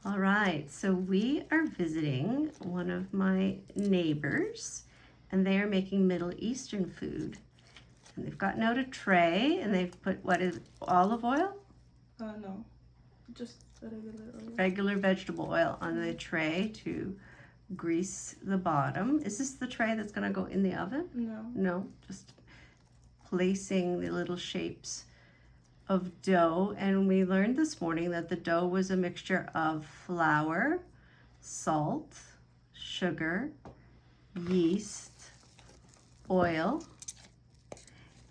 All right, so we are visiting one of my neighbors, and they are making Middle Eastern food. And they've gotten out a tray, and they've put, what is olive oil? No, just regular oil. Regular vegetable oil on the tray to grease the bottom. Is this the tray that's gonna go in the oven? No. No, just placing the little shapes of dough. And we learned this morning that the dough was a mixture of flour, salt, sugar, yeast, oil,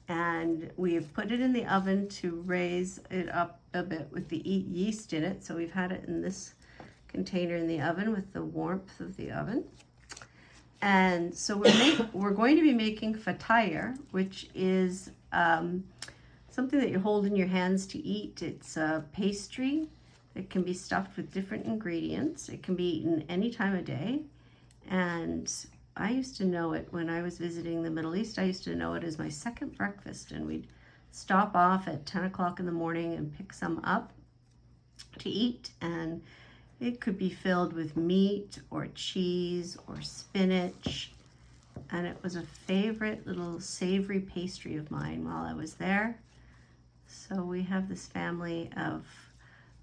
and we have put it in the oven to raise it up a bit with the yeast in it. So we've had it in this container in the oven with the warmth of the oven. And so we're going to be making Fatayer, which is something that you hold in your hands to eat. It's a pastry that can be stuffed with different ingredients. It can be eaten any time of day. And I used to know it when I was visiting the Middle East. I used to know it as my second breakfast, and we'd stop off at 10 o'clock in the morning and pick some up to eat. And it could be filled with meat or cheese or spinach. And it was a favorite little savory pastry of mine while I was there. So we have this family of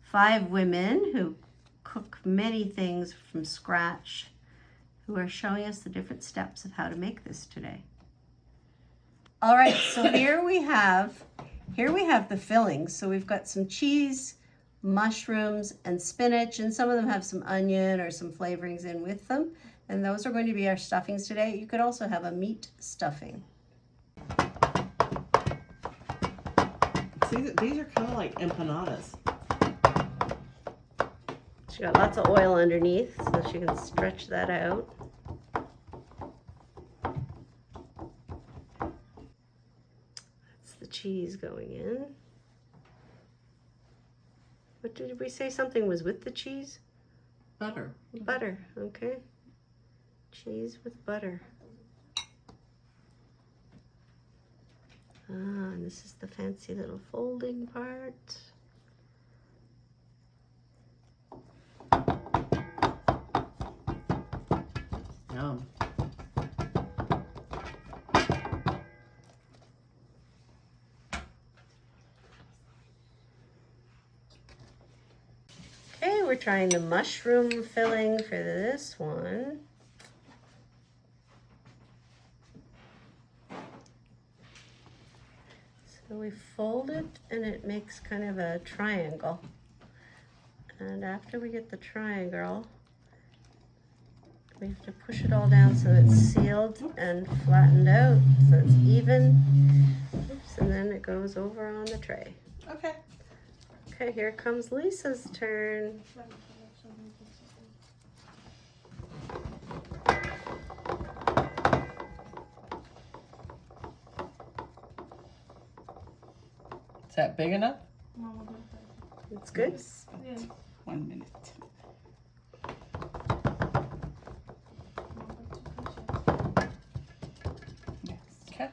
5 women who cook many things from scratch, who are showing us the different steps of how to make this today. All right, so here we have the fillings. So we've got some cheese, mushrooms, and spinach, and some of them have some onion or some flavorings in with them. And those are going to be our stuffings today. You could also have a meat stuffing. See, these are kind of like empanadas. She got lots of oil underneath, so she can stretch that out. That's the cheese going in. What did we say something was with the cheese? Butter. Butter, okay. Cheese with butter. And this is the fancy little folding part. Yum. Okay, we're trying the mushroom filling for this one. So we fold it and it makes kind of a triangle. And after we get the triangle, we have to push it all down so it's sealed and flattened out so it's even. Oops, and then it goes over on the tray. Okay. Okay, here comes Lisa's turn. Is that big enough? It's good. Yes. 1 minute. Yes. Okay.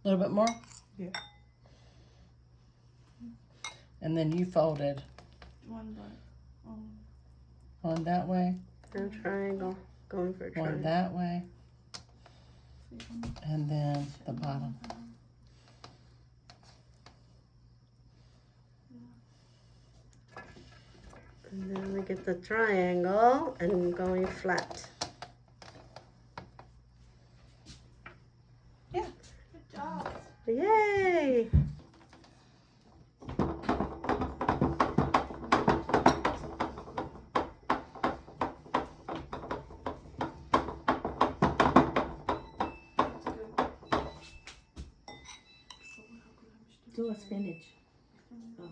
A little bit more? Yeah. And then you folded One by. one that way, No triangle. Going for a one triangle. that way, and then the bottom. And then we get the triangle and going flat. Yeah. Good job. Yay! Do a spinach. You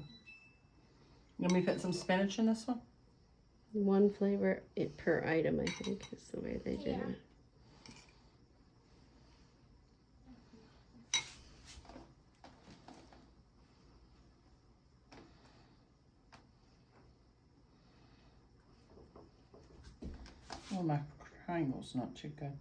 want me to put some spinach in this one? One flavor per item, I think, is the way they did it. Oh, my triangle's not too good.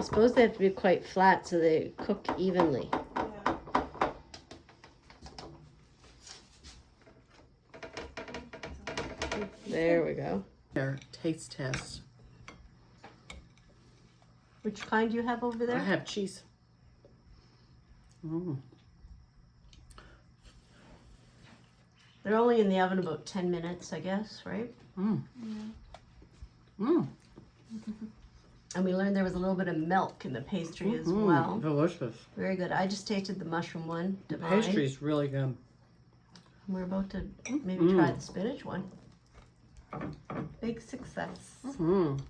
I suppose they have to be quite flat so they cook evenly. Yeah. There we go. There, taste test. Which kind do you have over I there? have cheese. They're only in the oven about 10 minutes, I guess, right? Mm. Yeah. Mm. And we learned there was a little bit of milk in the pastry as Mm. well. Delicious. Very good. I just tasted the mushroom one. The Divine. pastry's really good. We're about to maybe try the spinach one. Big success. Mm.